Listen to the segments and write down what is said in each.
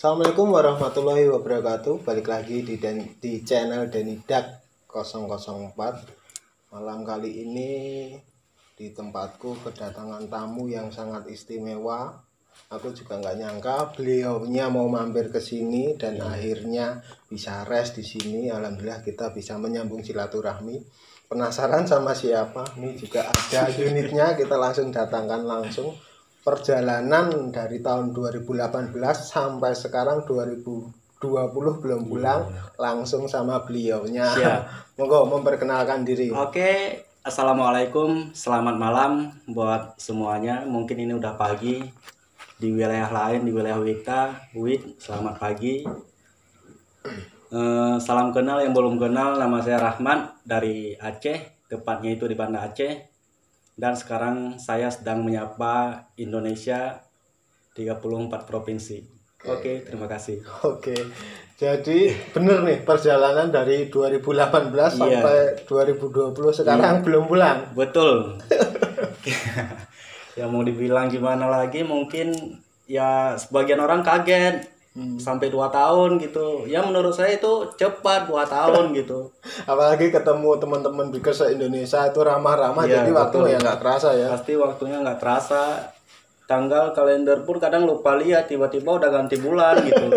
Assalamualaikum warahmatullahi wabarakatuh. Balik lagi di channel Denidak 004. Malam kali ini di tempatku kedatangan tamu yang sangat istimewa. Aku juga nggak nyangka beliaunya mau mampir ke sini dan akhirnya bisa rest di sini. Alhamdulillah kita bisa menyambung silaturahmi. Penasaran sama siapa? Ini juga ada unitnya, kita langsung datangkan langsung. Perjalanan dari tahun 2018 sampai sekarang 2020 belum pulang, langsung sama beliaunya. Siap. Monggo memperkenalkan diri. Oke, assalamualaikum, selamat malam buat semuanya. Mungkin ini udah pagi di wilayah lain, di wilayah Wik, selamat pagi. Salam kenal yang belum kenal, nama saya Rahmat dari Aceh, tepatnya itu di Banda Aceh. Dan sekarang saya sedang menyapa Indonesia 34 provinsi. Oke, terima kasih. Oke, jadi bener nih perjalanan dari 2018 sampai 2020 sekarang belum pulang. Betul. Ya mau dibilang gimana lagi, mungkin ya sebagian orang kaget sampai 2 tahun gitu. Ya menurut saya itu cepat 2 tahun gitu. Apalagi ketemu teman-teman bikers se-Indonesia itu ramah-ramah, Ya, jadi waktu betul. ya nggak terasa ya. Pasti waktunya nggak terasa. Tanggal kalender pun kadang lupa lihat, tiba-tiba udah ganti bulan gitu.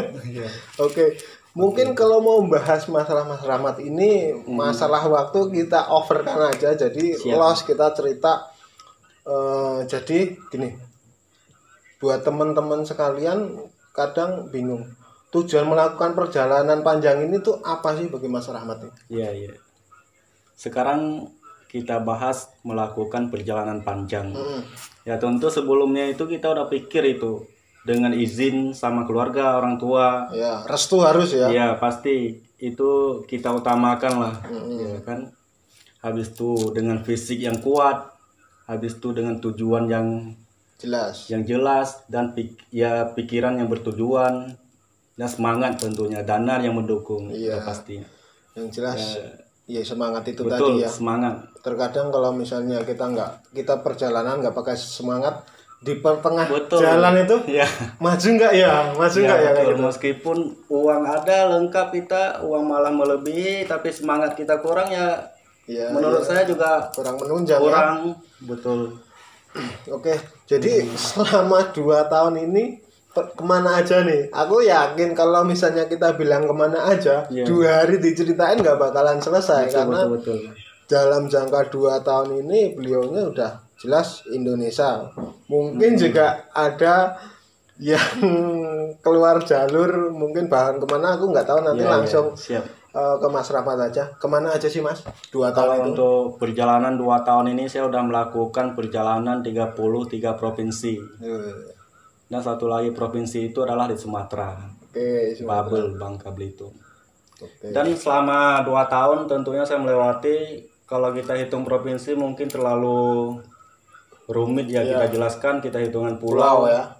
Oke, mungkin kalau mau bahas masalah Mas Rahmat ini, masalah waktu kita overkan aja, jadi Siap. los kita cerita. Jadi gini, buat teman-teman sekalian kadang bingung, tujuan melakukan perjalanan panjang ini tuh apa sih bagi Mas Rahmat ini? Iya. Sekarang kita bahas melakukan perjalanan panjang. Ya tentu sebelumnya itu kita udah pikir itu dengan izin sama keluarga, orang tua. Ya, restu harus ya. Ya pasti itu kita utamakan lah, ya kan. Habis itu dengan fisik yang kuat, habis itu dengan tujuan yang Jelas. dan pikiran yang bertujuan dan semangat tentunya, dana yang mendukung. Iya. Ya pastinya. Yang jelas, ya semangat itu Betul, tadi ya. semangat. Terkadang kalau misalnya kita perjalanan nggak pakai semangat, di pertengah Betul. jalan itu Ya. maju nggak ya Betul. kayak gitu. Meskipun uang ada lengkap kita, uang malah melebihi, tapi semangat kita kurang ya. Menurut saya juga kurang menunjang kurang. Betul. Oke, jadi selama 2 tahun ini kemana aja nih? Aku yakin kalau misalnya kita bilang kemana aja, 2 hari diceritain nggak bakalan selesai. Karena betul. dalam jangka 2 tahun ini beliaunya udah jelas Indonesia. Mungkin juga ada yang keluar jalur, mungkin bahan kemana aku nggak tahu, nanti langsung siap. Ke Mas Rahmat aja. Kemana aja sih Mas? 2 Kalau tahun itu? untuk perjalanan 2 tahun ini saya udah melakukan perjalanan 33 provinsi. Dan satu lagi provinsi itu adalah di Sumatera. Oke, Babel, Bangka Belitung. Oke. Dan selama 2 tahun tentunya saya melewati, kalau kita hitung provinsi mungkin terlalu rumit ya, kita jelaskan, kita hitungan pulau ya.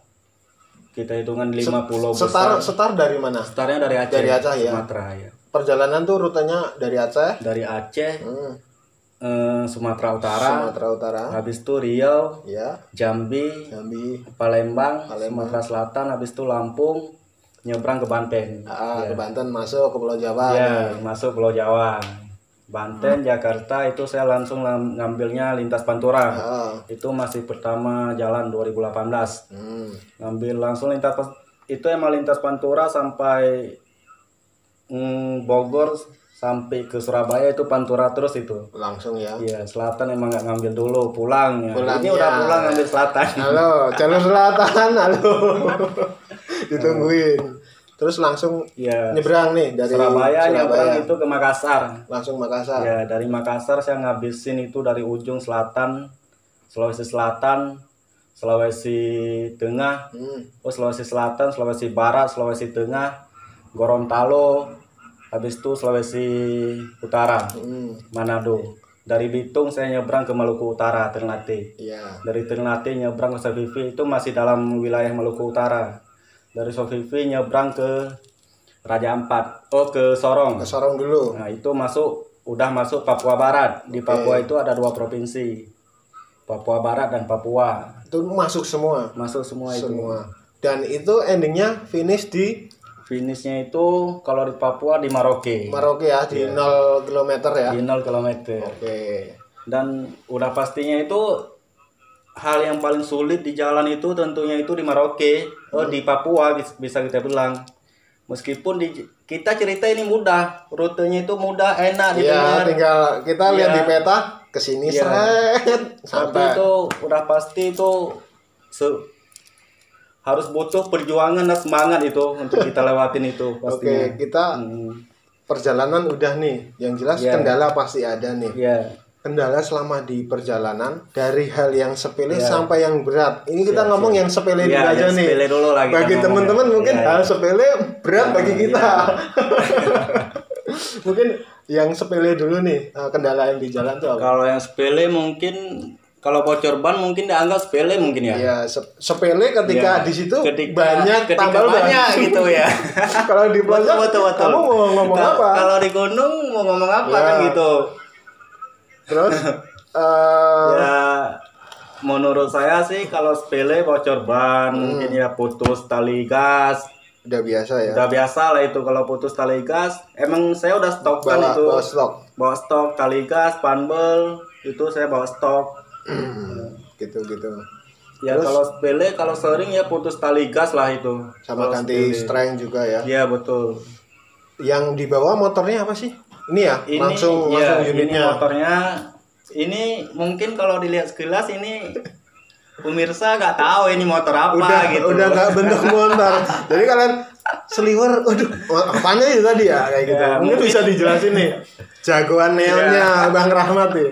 Kita hitungan 5 pulau besar. Setar dari mana? Startnya dari Aceh. Dari Aceh ya. Sumatera ya. Perjalanan tuh rutenya dari Aceh. Dari Aceh, Sumatera Utara. Habis itu Riau, Ya. Jambi, Palembang, Sumatera Selatan. Habis itu Lampung, nyebrang ke Banten. Ke Banten, masuk ke Pulau Jawa. Ya, masuk Pulau Jawa. Banten, Jakarta itu saya langsung ngambilnya lintas Pantura. Itu masih pertama jalan 2018. Ngambil langsung lintas, itu emang lintas Pantura sampai Bogor sampai ke Surabaya itu Pantura terus itu. Langsung ya. Iya, selatan emang nggak ngambil dulu, pulang ya. Pulang, ini ya. udah pulang ngambil selatan. Halo, jalur selatan, halo. Ditungguin. Terus langsung nyebrang nih dari Surabaya. Nyebrang itu ke Makassar. Langsung Makassar. Ya, dari Makassar saya ngabisin itu dari ujung selatan, Sulawesi Selatan, Sulawesi Tengah, Sulawesi Selatan, Sulawesi Barat, Sulawesi Tengah, Gorontalo, habis itu Sulawesi Utara, Manado. Dari Bitung saya nyebrang ke Maluku Utara, Ternate. Dari Ternate nyebrang ke Sofifi, itu masih dalam wilayah Maluku Utara. Dari Sofifi nyebrang ke Raja Ampat, ke Sorong. Ke Sorong dulu. Nah itu udah masuk Papua Barat. Di Papua itu ada 2 provinsi, Papua Barat dan Papua. Itu masuk semua. Masuk semua itu. Dan itu endingnya finish di Finishnya itu kalau di Papua di Maroke. Maroke ya, di 0 km ya. Di 0 km. Oke. Dan udah pastinya itu hal yang paling sulit di jalan itu tentunya itu di Maroke, di Papua bisa kita bilang. Meskipun kita cerita ini mudah, rutenya itu mudah, enak Iya, didengar. tinggal kita lihat di peta kesini seret Tapi sampai. itu udah pasti itu harus butuh perjuangan dan semangat itu untuk kita lewatin itu pastinya. Oke, kita perjalanan udah nih, yang jelas kendala pasti ada nih. Kendala selama di perjalanan dari hal yang sepele sampai yang berat. Ini kita ngomong yang sepele dulu aja nih. Sepele dulu lah bagi teman-teman mungkin hal sepele berat bagi kita. Mungkin yang sepele dulu nih, kendala yang di jalan tuh apa? Kalau yang sepele mungkin kalau bocor ban mungkin dianggap sepele mungkin ya. Iya, sepele ketika di situ banyak ketika tambal banyak ban. gitu ya. Kalau di pelosok kamu mau ngomong apa? Kalau di gunung mau ngomong apa kan gitu. Terus ya menurut saya sih kalau sepele bocor ban mungkin ya putus tali gas. Udah biasa ya. Udah biasa lah itu kalau putus tali gas. Emang saya udah stok kan itu. Bawa stok tali gas, panbel itu saya bawa stok. Gitu. Ya terus, kalau sepele kalau sering ya putus tali gas lah itu. Sama ganti string juga ya. Iya betul. Yang dibawa motornya apa sih? Ini ya, langsung unitnya. Ini motornya, ini mungkin kalau dilihat sekilas ini pemirsa nggak tahu ini motor apa gitu. Udah nggak bentuk motor. Jadi kalian seliwer, waduh, apanya itu tadi ya kayak gitu. Mungkin bisa dijelasin nih. Jagoan neonnya Bang Rahmat nih.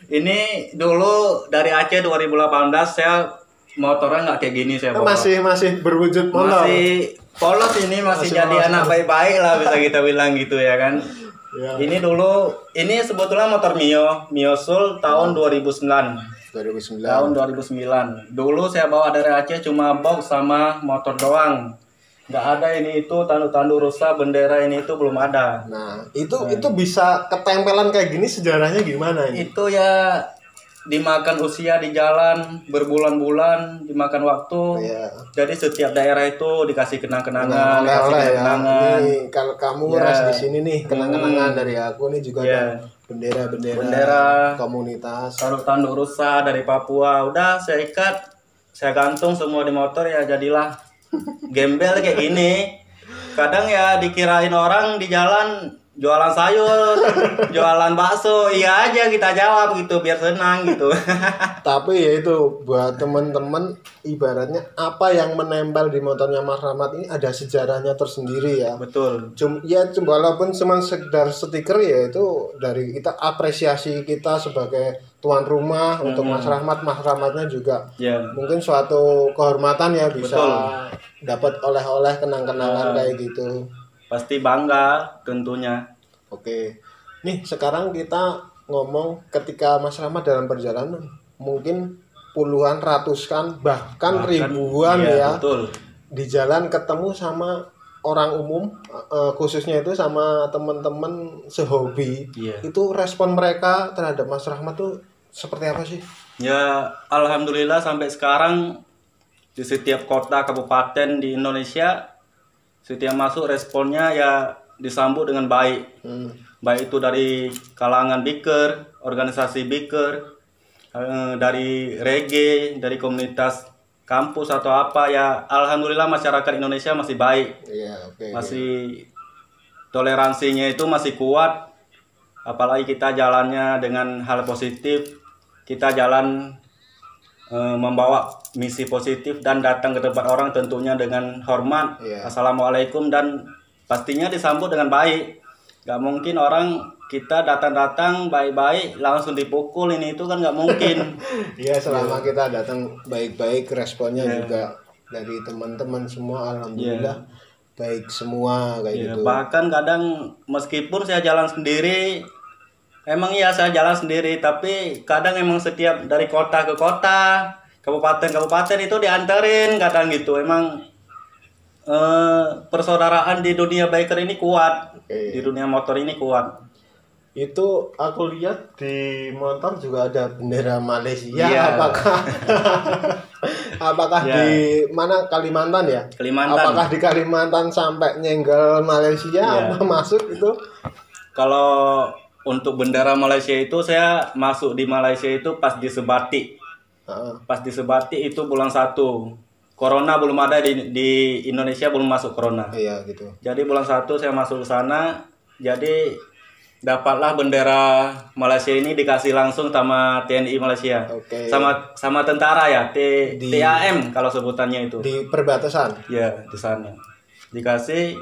Ini dulu dari Aceh 2018 saya motornya nggak kayak gini saya bawa. Masih berwujud motor. Masih polos ini masih jadi anak baik-baik lah bisa kita bilang gitu ya kan. Ya. Ini sebetulnya motor Mio Soul tahun 2009. Tahun 2009. Dulu saya bawa dari Aceh cuma box sama motor doang. Nggak ada ini itu tanduk-tanduk rusak, bendera ini itu belum ada. Nah, itu bisa ketempelan kayak gini sejarahnya gimana ini? Itu ya dimakan usia di jalan berbulan-bulan, dimakan waktu. Jadi setiap daerah itu dikasih kenang-kenangan, Ini kalau kamu ras di sini nih kenang-kenangan dari aku nih juga ada bendera komunitas. Tanduk-tanduk rusak dari Papua. Udah saya ikat, saya gantung semua di motor ya jadilah gembel kayak gini. Kadang ya dikirain orang di jalan jualan sayur, jualan bakso, iya aja kita jawab gitu biar senang gitu. Tapi ya itu buat teman-teman ibaratnya apa yang menempel di motornya Mas Rahmat ini ada sejarahnya tersendiri ya. Betul. Walaupun cuma sekedar stiker ya itu dari kita apresiasi kita sebagai tuan rumah untuk Mas Rahmat. Mas Rahmatnya juga mungkin suatu kehormatan ya bisa dapat oleh-oleh kenang-kenangan kayak gitu. Pasti bangga tentunya. Oke. Nih sekarang kita ngomong ketika Mas Rahmat dalam perjalanan mungkin puluhan, ratusan, bahkan ribuan ya. Betul. Di jalan ketemu sama orang umum, khususnya itu sama teman-teman sehobi. Itu respon mereka terhadap Mas Rahmat tuh seperti apa sih? Ya alhamdulillah sampai sekarang di setiap kota kabupaten di Indonesia setiap masuk responnya ya disambut dengan baik. Baik itu dari kalangan biker, organisasi biker, dari reggae, dari komunitas kampus atau apa ya alhamdulillah masyarakat Indonesia masih baik. Masih toleransinya itu masih kuat. Apalagi kita jalannya dengan hal positif. Kita jalan membawa misi positif dan datang ke tempat orang tentunya dengan hormat. Assalamualaikum dan pastinya disambut dengan baik. Gak mungkin orang kita datang-datang baik-baik langsung dipukul ini itu kan gak mungkin. Selama kita datang baik-baik responnya juga dari teman-teman semua alhamdulillah baik semua kayak gitu. Bahkan kadang meskipun saya jalan sendiri emang saya jalan sendiri tapi kadang emang setiap dari kota ke kota, kabupaten itu dianterin kadang gitu. Emang persaudaraan di dunia biker ini kuat, di dunia motor ini kuat. Itu aku lihat di motor juga ada bendera Malaysia. Iya. Apakah Iya. di mana, Kalimantan ya? Kalimantan. Apakah di Kalimantan sampai nyenggol Malaysia Iya. apa masuk itu? Kalau untuk bendera Malaysia itu saya masuk di Malaysia itu pas di Sebati. Heeh. Pas di Sebati itu bulan 1. Corona belum ada di Indonesia, belum masuk corona. Iya gitu. Jadi bulan 1 saya masuk ke sana. Jadi dapatlah bendera Malaysia ini dikasih langsung sama TNI Malaysia. Oke. Sama tentara ya, Di- TAM kalau sebutannya itu. Di perbatasan. Ya, di sana. Dikasih,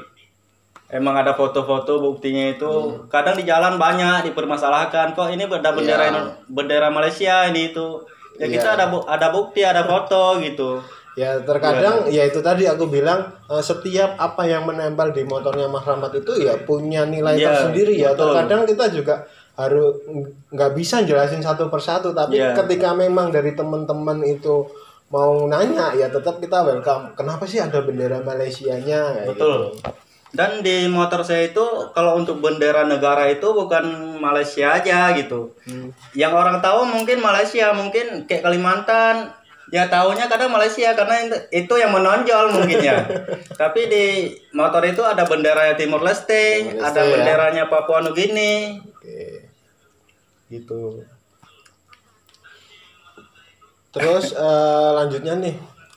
emang ada foto-foto buktinya itu. Kadang di jalan banyak dipermasalahkan, kok ini ada bendera Iya. bendera Malaysia ini itu. Ya Iya. kita ada bukti, ada foto gitu. Ya terkadang ya itu tadi aku bilang setiap apa yang menempel di motornya Mas Rahmat itu ya punya nilai Iya, tersendiri ya. betul. Terkadang kita juga harus nggak bisa jelasin satu persatu, tapi Iya. ketika memang dari teman-teman itu mau nanya ya tetap kita welcome. Kenapa sih ada bendera Malaysianya? Kayak Betul. gitu. Dan di motor saya itu kalau untuk bendera negara itu bukan Malaysia aja gitu. Yang orang tahu mungkin Malaysia, mungkin kayak Kalimantan, ya tahunya kadang Malaysia karena itu yang menonjol mungkin ya. Tapi di motor itu ada bendera Timor Leste, Timor Leste, ada ya. benderanya Papua Nugini Oke. gitu. Terus lanjutnya nih,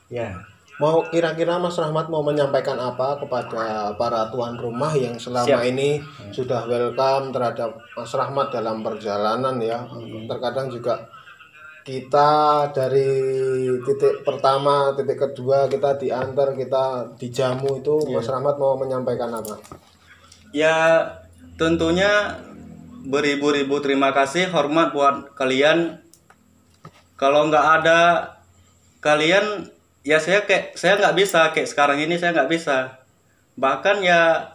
Ya. mau kira-kira Mas Rahmat mau menyampaikan apa kepada para tuan rumah yang selama Siap. ini sudah welcome terhadap Mas Rahmat dalam perjalanan ya. Terkadang juga kita dari titik pertama, titik kedua kita diantar, kita dijamu itu Mas Rahmat mau menyampaikan apa? Ya tentunya beribu-ribu terima kasih, hormat buat kalian. Kalau nggak ada kalian, ya saya nggak bisa kayak sekarang ini, saya nggak bisa. Bahkan ya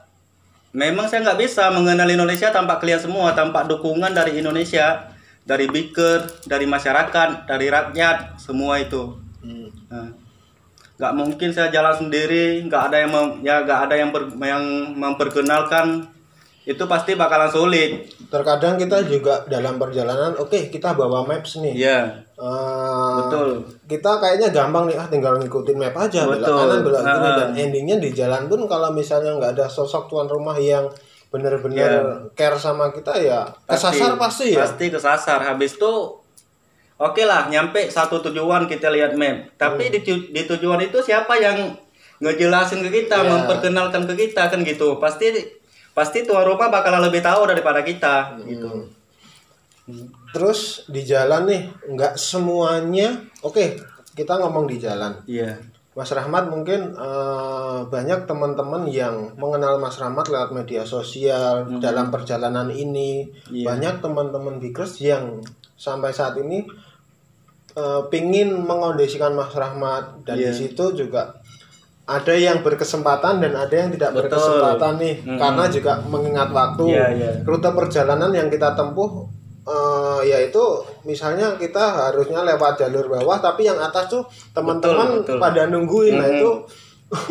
memang saya nggak bisa mengenal Indonesia tanpa kalian semua, tanpa dukungan dari Indonesia, dari biker, dari masyarakat, dari rakyat, semua itu. Nah, nggak mungkin saya jalan sendiri, nggak ada yang memperkenalkan, itu pasti bakalan sulit. Terkadang kita juga dalam perjalanan, oke kita bawa maps nih. Iya, Eh, betul. Kita kayaknya gampang nih, tinggal ngikutin map aja, belok Betul. kanan belok kiri, Ah. dan endingnya di jalan pun kalau misalnya nggak ada sosok tuan rumah yang benar-benar care sama kita ya kesasar pasti ya. Pasti kesasar. Habis itu oke lah, nyampe satu tujuan kita lihat map. Tapi di tujuan itu siapa yang ngejelasin ke kita, Iya. memperkenalkan ke kita kan gitu. Pasti tuan rumah bakalan lebih tahu daripada kita gitu. Terus di jalan nih nggak semuanya, oke kita ngomong di jalan. Iya. Mas Rahmat mungkin banyak teman-teman yang mengenal Mas Rahmat lewat media sosial dalam perjalanan ini. Iya. Banyak teman-teman bikers yang sampai saat ini pingin mengondisikan Mas Rahmat, dan Iya. di situ juga ada yang berkesempatan dan ada yang tidak Betul. berkesempatan nih, karena juga mengingat waktu. Iya, iya. Rute perjalanan yang kita tempuh yaitu misalnya kita harusnya lewat jalur bawah, tapi yang atas tuh teman-teman Betul, betul. pada nungguin. Nah itu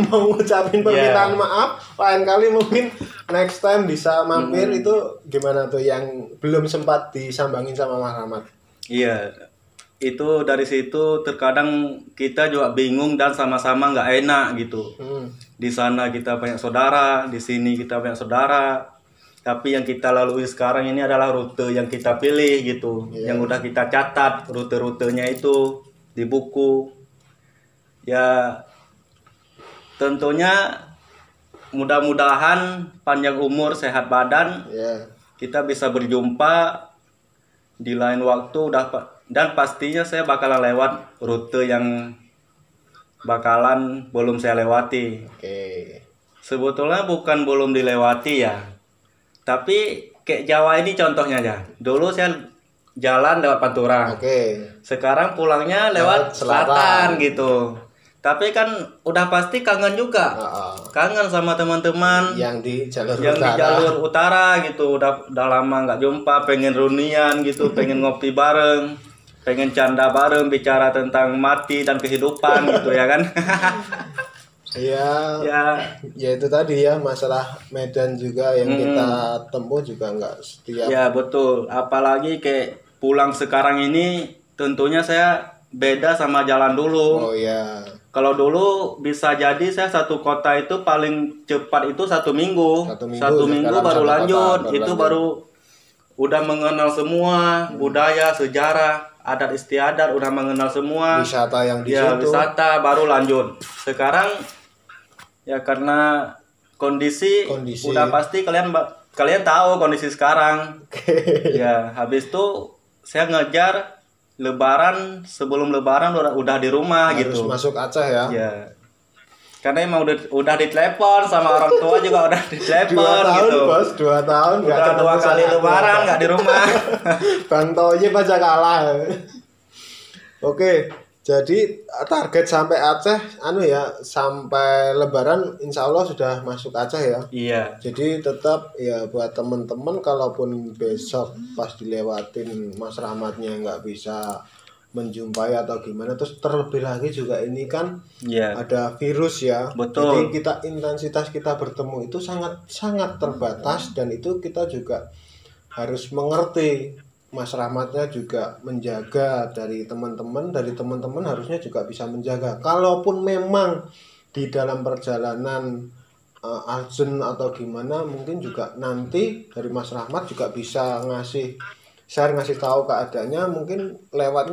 mau ngucapin permintaan maaf, lain kali mungkin next time bisa mampir. Itu gimana tuh yang belum sempat disambangin sama Mas Rahmat? Iya. Itu dari situ terkadang kita juga bingung dan sama-sama nggak enak gitu. Di sana kita banyak saudara, di sini kita banyak saudara. Tapi yang kita lalui sekarang ini adalah rute yang kita pilih gitu. Yang udah kita catat rute-rutenya itu di buku. Ya tentunya mudah-mudahan panjang umur, sehat badan, Ya. kita bisa berjumpa di lain waktu. Dan pastinya saya bakalan lewat rute yang bakalan belum saya lewati. Oke. Sebetulnya bukan belum dilewati ya, tapi kayak Jawa ini contohnya ya. Dulu saya jalan lewat Pantura, Oke. sekarang pulangnya lewat Lewat selatan. selatan gitu. Tapi kan udah pasti kangen juga, kangen sama teman-teman Yang di jalur yang di utara. jalur utara gitu. Udah lama nggak jumpa, pengen reunian gitu, pengen ngopi bareng, pengen canda bareng, bicara tentang mati dan kehidupan gitu ya kan. Ya, Ya, ya itu tadi ya, masalah medan juga yang kita tempuh juga nggak setiap. ya betul. Apalagi kayak pulang sekarang ini tentunya saya beda sama jalan dulu. Oh ya, Kalau dulu bisa jadi saya satu kota itu paling cepat itu 1 minggu. Satu minggu Satu minggu dalam baru satu kota, lanjut. baru Itu lanjut. baru udah mengenal semua budaya, sejarah, adat istiadat, udah mengenal semua. Wisata yang di Ya, situ. wisata baru lanjut. Sekarang ya karena kondisi udah pasti kalian tahu kondisi sekarang. Ya, habis itu saya ngejar Lebaran, sebelum Lebaran udah di rumah Harus gitu. masuk Aceh ya. Ya. Karena emang udah ditelepon sama orang tua juga udah 2 ditelepon tahun gitu. bos, 2 tahun nggak Udah 2 kali sama Lebaran keluarga. nggak di rumah. Bang Toyib aja kalah. Oke, jadi target sampai Aceh, ya, sampai Lebaran, insya Allah sudah masuk Aceh ya. Iya. Jadi tetap ya buat temen-temen, kalaupun besok pas dilewatin Mas Rahmatnya nggak bisa menjumpai atau gimana, terus terlebih lagi juga ini kan Iya. ada virus ya. Betul. Jadi intensitas kita bertemu itu sangat terbatas, dan itu kita juga harus mengerti. Mas Rahmatnya juga menjaga dari teman-teman harusnya juga bisa menjaga. Kalaupun memang di dalam perjalanan urgent atau gimana, mungkin juga nanti dari Mas Rahmat juga bisa ngasih tahu keadaannya, mungkin lewat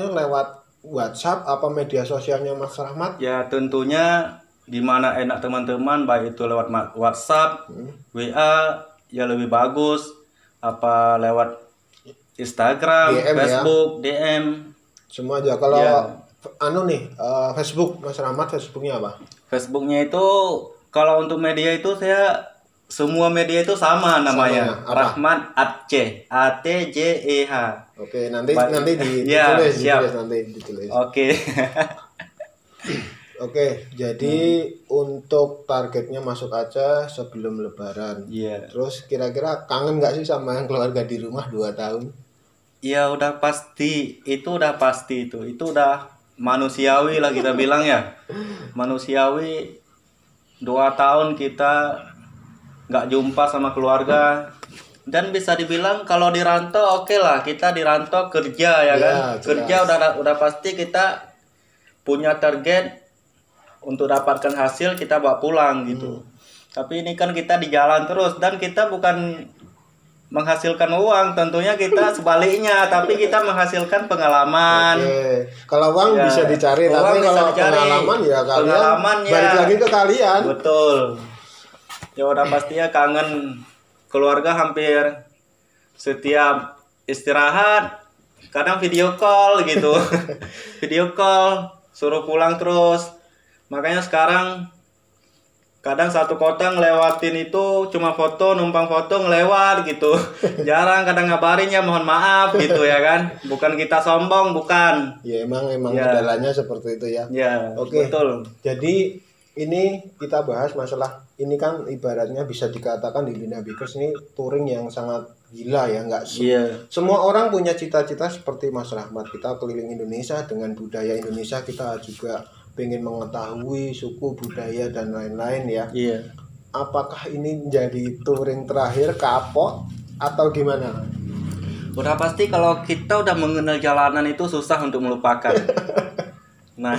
WhatsApp apa media sosialnya Mas Rahmat. Ya tentunya gimana enak teman-teman, baik itu lewat WhatsApp, WA ya lebih bagus, apa lewat Instagram, DM Facebook, ya. DM semua aja. Kalau ya. Facebook, Mas Rahmat Facebooknya apa? Facebooknya itu kalau untuk media itu semua media itu sama namanya. Rahmat Aceh, ATJEH. Oke, nanti ditulis, ya, ditulis. Oke. Oke, jadi untuk targetnya masuk Aceh sebelum Lebaran. Iya. Terus kira-kira kangen nggak sih sama yang keluarga di rumah 2 tahun? Ya udah pasti, itu udah pasti itu udah manusiawi lah kita bilang ya. Manusiawi, 2 tahun kita nggak jumpa sama keluarga. Dan bisa dibilang kalau di rantau oke lah, kita di rantau kerja ya kan. Kerja udah pasti kita punya target untuk dapatkan hasil, kita bawa pulang gitu. Tapi ini kan kita di jalan terus, dan kita bukan menghasilkan uang, tentunya kita sebaliknya, tapi kita menghasilkan pengalaman. Oke. Kalau uang bisa dicari, tapi kalau pengalaman ya kalian balik lagi ke kalian. Betul. Ya udah pastinya kangen keluarga, hampir setiap istirahat kadang video call gitu. Video call, suruh pulang terus. Makanya sekarang kadang satu kota ngelewatin itu cuma foto, numpang foto ngelewat gitu. Jarang kadang ngabarin ya, mohon maaf gitu ya kan. Bukan kita sombong, bukan. Ya emang kendalanya seperti itu ya. Ya, oke. Betul. Jadi ini kita bahas masalah ini kan ibaratnya bisa dikatakan di Lina Bikers ini touring yang sangat gila ya, nggak semua orang punya cita-cita seperti Mas Rahmat. Kita keliling Indonesia dengan budaya Indonesia, kita juga pengen mengetahui suku, budaya dan lain-lain ya. Iya. Apakah ini menjadi touring terakhir kapok atau gimana? Udah pasti kalau kita udah mengenal jalanan itu susah untuk melupakan. Nah,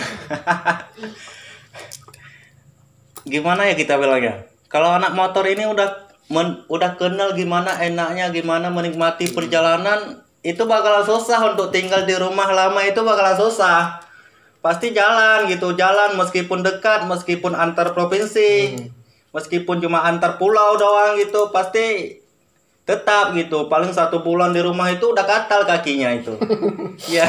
gimana ya kita bilangnya? Kalau anak motor ini udah kenal gimana enaknya, gimana menikmati perjalanan, itu bakalan susah untuk tinggal di rumah lama, itu bakalan susah. Pasti jalan gitu, jalan meskipun dekat, meskipun antar provinsi, meskipun cuma antar pulau doang gitu, pasti tetap gitu. Paling 1 bulan di rumah itu udah gatal kakinya itu. Ya,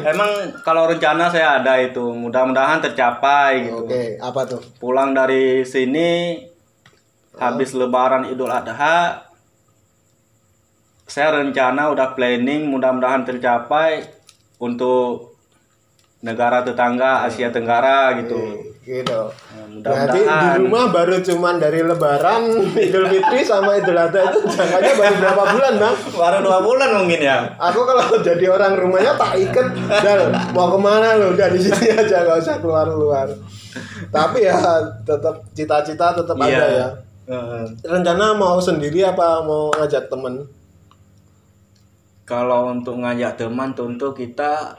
emang kalau rencana saya ada itu, mudah-mudahan tercapai gitu. Oke, apa tuh? Pulang dari sini, habis Lebaran Idul Adha, saya rencana udah planning, mudah-mudahan tercapai untuk negara tetangga Asia Tenggara gitu. gitu. Mudah-mudahan. Berarti di rumah baru cuman dari Lebaran, Idul Fitri sama Idul Adha itu jangkanya baru berapa bulan, Bang? Baru 2 bulan mungkin ya. Aku kalau jadi orang rumahnya tak iket, Dal, mau kemana lo? Udah di sini aja, nggak usah keluar-keluar. Tapi ya tetap cita-cita tetap Iya. ada ya. Rencana mau sendiri apa mau ngajak temen? Kalau untuk ngajak teman tentu kita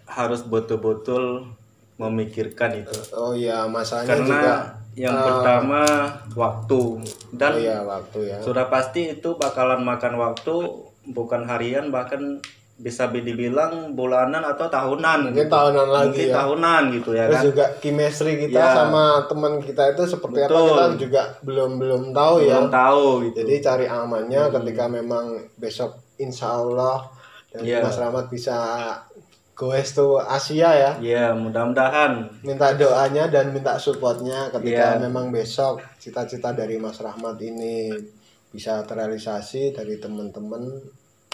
harus betul-betul memikirkan itu. Oh iya, masanya Karena juga. yang pertama waktu dan Oh iya, waktu ya. sudah pasti itu bakalan makan waktu, bukan harian, bahkan bisa dibilang bulanan atau tahunan. Mungkin tahunan lagi Mungkin ya. tahunan gitu ya Terus kan. juga chemistry kita Ya. sama teman kita itu seperti apa Betul. kita juga belum tahu ya. Belum tahu gitu. Jadi cari amannya ketika memang besok insya Allah dan Iya. Mas Rahmat bisa goes to Asia ya. Ya, mudah-mudahan. Minta doanya dan minta supportnya ketika Iya. memang besok cita-cita dari Mas Rahmat ini bisa terrealisasi, dari teman-teman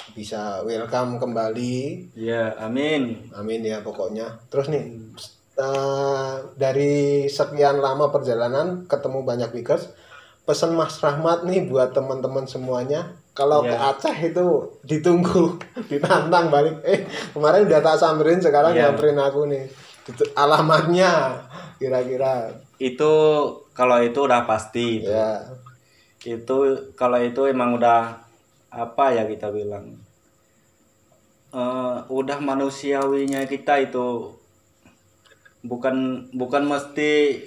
bisa welcome kembali. Ya, amin. Amin ya pokoknya. Terus nih dari sekian lama perjalanan ketemu banyak bikers, pesan Mas Rahmat nih buat teman-teman semuanya, kalau Iya. ke Aceh itu ditunggu, ditantang balik. Kemarin udah tak samperin, sekarang Iya. nyamperin aku nih. Alamatnya kira-kira. Itu kalau itu udah pasti itu. Ya. Itu kalau itu emang udah apa ya kita bilang, udah manusiawinya kita itu. Bukan mesti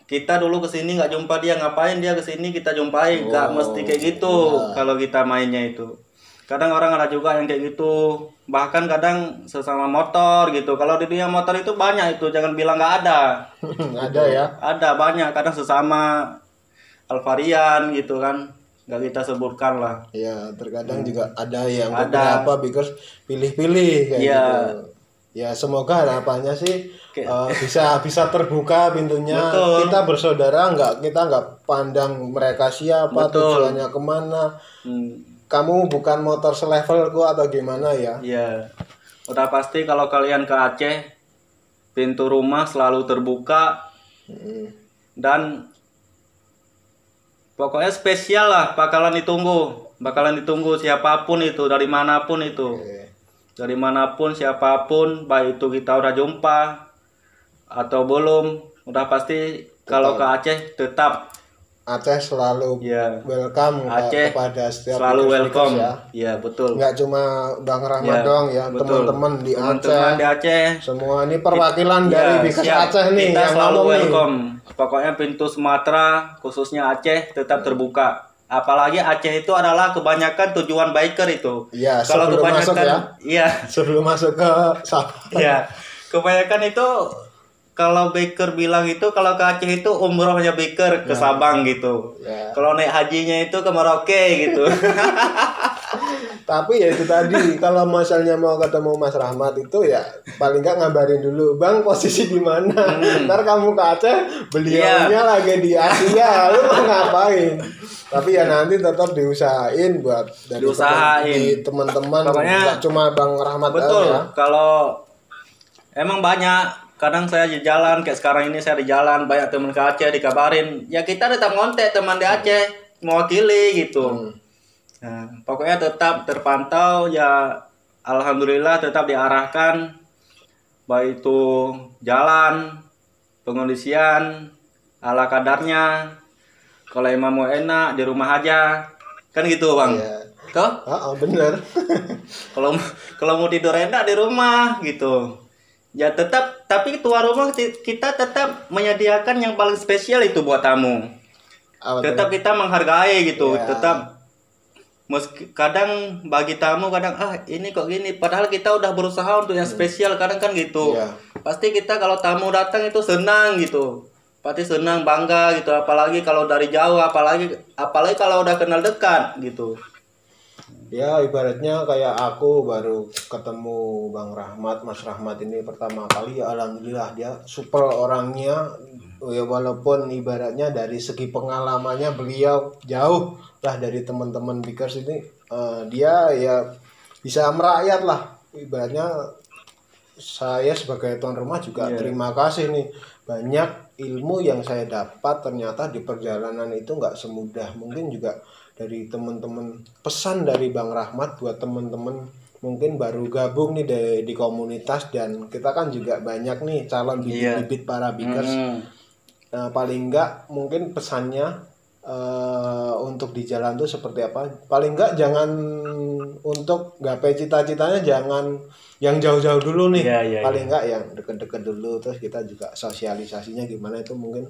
kita dulu kesini nggak jumpa dia, ngapain dia kesini kita jumpai, nggak mesti kayak gitu. Kalau kita mainnya itu kadang orang ada juga yang kayak gitu, bahkan kadang sesama motor gitu. Kalau di dunia motor itu banyak itu, jangan bilang nggak ada. Ada ya. Ada banyak, kadang sesama Alvarian gitu kan, nggak kita sebutkan lah. Ya, terkadang juga ada yang Ada. beberapa bikers pilih-pilih kayak Iya. gitu. Ya semoga harapannya sih bisa terbuka pintunya. Betul. Kita bersaudara, kita nggak pandang mereka siapa, Betul. tujuannya kemana. Hmm, Kamu bukan motor selevelku atau gimana ya? iya, udah pasti kalau kalian ke Aceh, pintu rumah selalu terbuka Hmm. dan pokoknya spesial lah, bakalan ditunggu siapapun itu, dari manapun itu. Oke. Dari manapun, siapapun, baik itu kita udah jumpa atau belum, udah pasti kalau ke Aceh tetap Aceh selalu ya, welcome Aceh kepada setiap selalu bikers-bikers welcome ya. ya, betul. Nggak cuma Bang Rahmat Ya, doang ya, betul. teman-teman di Teman-teman Aceh. di Aceh Semua ini perwakilan Ya, dari bikers siap. Aceh nih Kita yang selalu ngomong nih. welcome. Pokoknya pintu Sumatera, khususnya Aceh, tetap terbuka. Apalagi Aceh itu adalah kebanyakan tujuan biker itu. Iya, Kalau sebelum masuk kebanyakan, ya. iya, Sebelum masuk ke Sabang. iya, kebanyakan itu kalau biker bilang itu kalau ke Aceh itu umrohnya biker ke Sabang gitu. Ya. Kalau naik hajinya itu ke Merauke gitu. Tapi ya itu tadi, kalau misalnya mau ketemu Mas Rahmat itu ya paling nggak ngabarin dulu, Bang posisi di mana. Ntar kamu ke Aceh, beliaunya lagi di Asia, lu mau ngapain? Tapi ya nanti tetap diusahain buat dari teman-teman, Pokoknya nggak cuma Bang Rahmat betul. ya. Kalau emang banyak, kadang saya di jalan kayak sekarang ini saya di jalan, banyak teman ke Aceh dikabarin, ya kita tetap ngontek teman di Aceh mewakili gitu. Nah, pokoknya tetap terpantau ya, alhamdulillah tetap diarahkan, baik itu jalan, pengondisian ala kadarnya. Kalau emang mau enak di rumah aja, kan gitu Bang. Iya. Toh? Bener. Kalau mau tidur enak di rumah gitu. Ya tetap, tapi tuan rumah kita tetap menyediakan yang paling spesial itu buat tamu. Tetap kita menghargai gitu. Ya. Tetap kadang bagi tamu kadang ini kok gini, padahal kita udah berusaha untuk yang spesial, kadang kan gitu. Ya. Pasti kita kalau tamu datang itu senang gitu. Pasti senang, bangga gitu, apalagi kalau dari jauh, apalagi kalau udah kenal dekat gitu. Ya ibaratnya kayak aku baru ketemu Bang Rahmat, Mas Rahmat ini pertama kali, ya alhamdulillah dia super orangnya. Ya walaupun ibaratnya dari segi pengalamannya beliau jauh lah dari teman-teman bikers ini, dia ya bisa merakyat lah. Ibaratnya saya sebagai tuan rumah juga terima kasih nih, banyak ilmu yang saya dapat ternyata di perjalanan itu nggak semudah. Mungkin juga dari teman-teman, pesan dari Bang Rahmat buat teman-teman mungkin baru gabung nih di komunitas, dan kita kan juga banyak nih calon bibit-bibit para bikers. Paling enggak mungkin pesannya untuk di jalan tuh seperti apa, paling enggak jangan untuk gapai cita-citanya jangan yang jauh-jauh dulu nih. Paling enggak yang deket-deket dulu, terus kita juga sosialisasinya gimana itu mungkin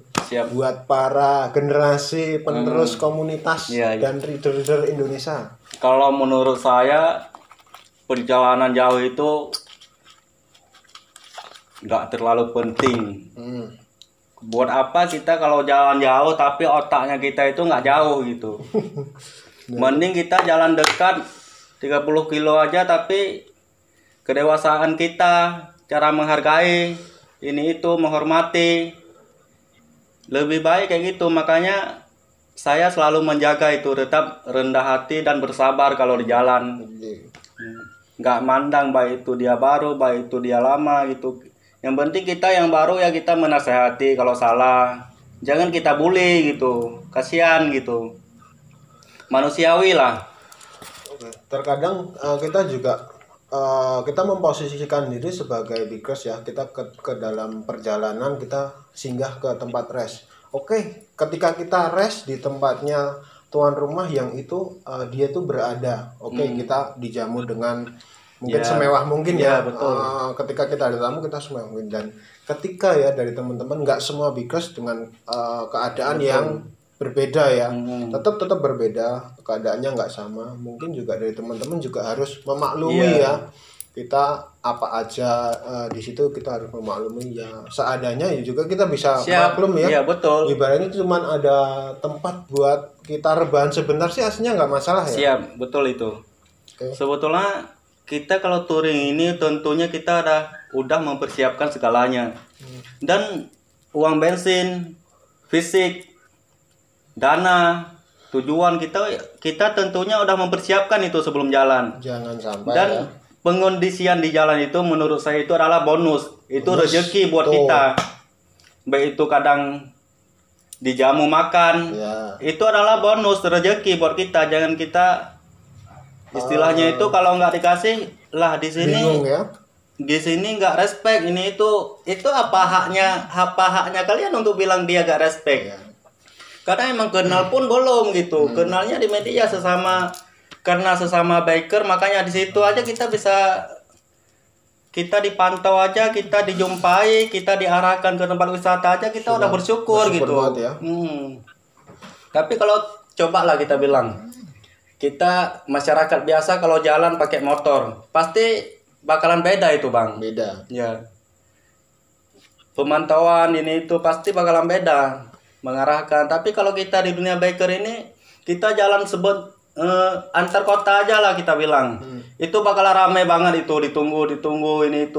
buat para generasi penerus komunitas dan reader Indonesia. Kalau menurut saya perjalanan jauh itu nggak terlalu penting. Buat apa kita kalau jalan jauh tapi otaknya kita itu nggak jauh gitu. Mending kita jalan dekat 30 kilo aja tapi kedewasaan kita, cara menghargai, ini itu menghormati, lebih baik kayak gitu. Makanya saya selalu menjaga itu, tetap rendah hati dan bersabar kalau di jalan. Nggak mandang baik itu dia baru, baik itu dia lama gitu. Yang penting kita yang baru ya kita menasehati kalau salah. Jangan kita bully gitu, kasihan gitu. Manusiawi lah. Terkadang kita juga kita memposisikan diri sebagai bikers ya, kita ke dalam perjalanan kita singgah ke tempat rest. Oke, ketika kita rest di tempatnya tuan rumah yang itu dia tuh berada, kita dijamu dengan mungkin semewah mungkin ya, betul. Ketika kita ada tamu kita semewah mungkin, dan ketika ya dari teman-teman nggak semua bikers dengan keadaan yang berbeda ya, tetap berbeda, keadaannya nggak sama. Mungkin juga dari teman-teman juga harus memaklumi ya, kita apa aja di situ kita harus memaklumi ya seadanya ya, juga kita bisa maklum ya. Betul. Ibaratnya cuma ada tempat buat kita rebahan sebentar sih aslinya nggak masalah ya. Betul itu. Sebetulnya kita kalau touring ini tentunya kita udah mempersiapkan segalanya. Dan uang bensin, fisik, dana, tujuan kita tentunya udah mempersiapkan itu sebelum jalan. Jangan sampai dan pengondisian di jalan itu menurut saya itu adalah bonus. Itu rezeki buat kita. Baik itu kadang dijamu makan, itu adalah bonus rezeki buat kita. Jangan kita istilahnya itu kalau nggak dikasih lah di sini. Bingung ya. Di sini nggak respect ini itu apa haknya kalian untuk bilang dia nggak respect? Karena emang kenal pun belum gitu. Kenalnya di media karena sesama biker, makanya di situ aja kita dipantau aja, kita dijumpai, kita diarahkan ke tempat wisata aja kita udah bersyukur gitu. Ya. Tapi kalau coba lah kita bilang, kita masyarakat biasa kalau jalan pakai motor pasti bakalan beda itu Bang. Beda. Ya. Pemantauan ini itu pasti bakalan beda. Mengarahkan. Tapi kalau kita di dunia biker ini kita jalan antar kota aja lah kita bilang, itu bakalan rame banget itu, ditunggu ini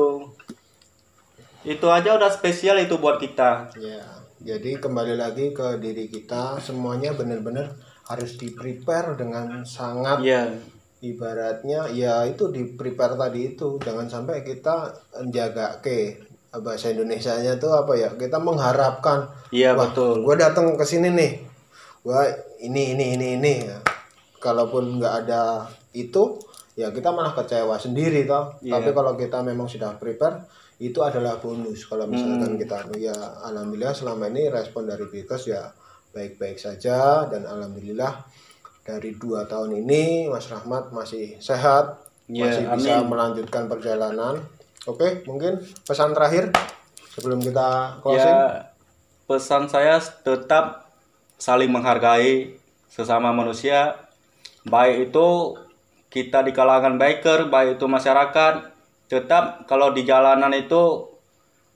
itu aja udah spesial itu buat kita ya. Jadi kembali lagi ke diri kita, semuanya benar-benar harus di prepare dengan sangat ibaratnya ya itu di prepare tadi itu, jangan sampai kita menjaga bahasa Indonesianya tuh apa ya, kita mengharapkan betul, gue datang ke sini nih, gue ini ya. Kalaupun nggak ada itu ya kita malah kecewa sendiri toh. Tapi kalau kita memang sudah prepare, itu adalah bonus. Kalau misalkan kita ya alhamdulillah selama ini respon dari bikers ya baik-baik saja, dan alhamdulillah dari 2 tahun ini Mas Rahmat masih sehat, masih bisa melanjutkan perjalanan. Oke, mungkin pesan terakhir sebelum kita closing. Pesan saya tetap saling menghargai sesama manusia, baik itu kita di kalangan biker, baik itu masyarakat. Tetap kalau di jalanan itu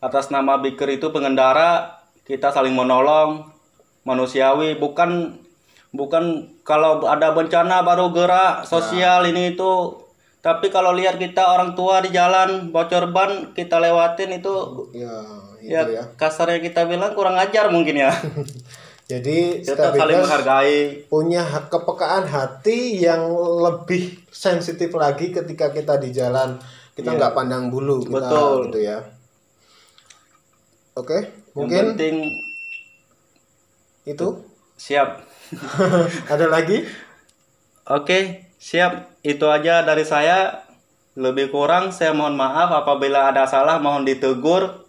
atas nama biker itu pengendara, kita saling menolong, manusiawi, bukan kalau ada bencana baru gerak sosial ini itu. Tapi kalau lihat kita orang tua di jalan bocor ban kita lewatin itu kasarnya kita bilang kurang ajar mungkin ya. Jadi kita saling menghargai, punya kepekaan hati yang lebih sensitif lagi ketika kita di jalan, kita nggak pandang bulu kita. Betul. Gitu ya. Oke, Mungkin yang penting itu siap. ada lagi? Oke, siap. Itu aja dari saya. Lebih kurang saya mohon maaf apabila ada salah, mohon ditegur,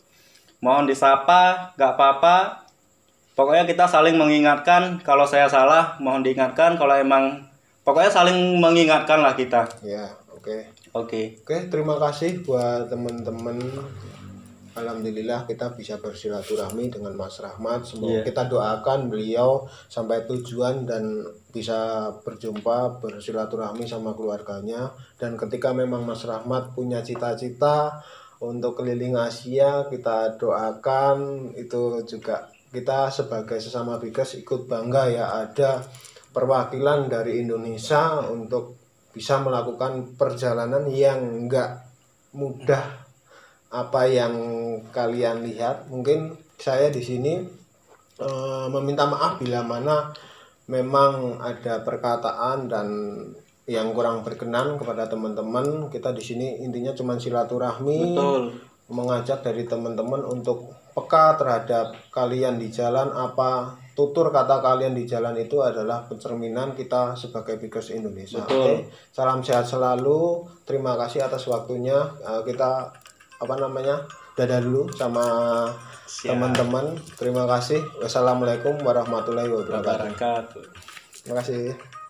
mohon disapa, gak apa-apa. Pokoknya kita saling mengingatkan. Kalau saya salah, mohon diingatkan. Kalau emang, pokoknya saling mengingatkan lah kita. Ya, oke. Oke. Oke, terima kasih buat teman-teman. Alhamdulillah kita bisa bersilaturahmi dengan Mas Rahmat. Semoga kita doakan beliau sampai tujuan dan bisa berjumpa, bersilaturahmi sama keluarganya. Dan ketika memang Mas Rahmat punya cita-cita untuk keliling Asia, kita doakan. Itu juga kita sebagai sesama Bikers ikut bangga ya, ada perwakilan dari Indonesia untuk bisa melakukan perjalanan yang enggak mudah apa yang kalian lihat. Mungkin saya di sini meminta maaf bila mana memang ada perkataan dan yang kurang berkenan kepada teman-teman. Kita di sini intinya cuma silaturahmi. Betul. Mengajak dari teman-teman untuk peka terhadap kalian di jalan. Apa tutur kata kalian di jalan itu adalah pencerminan kita sebagai Bikers Indonesia. Betul. Oke, salam sehat selalu. Terima kasih atas waktunya. Kita dadah dulu sama teman-teman. Terima kasih. Wassalamualaikum warahmatullahi wabarakatuh. Wabarakatuh. Terima kasih.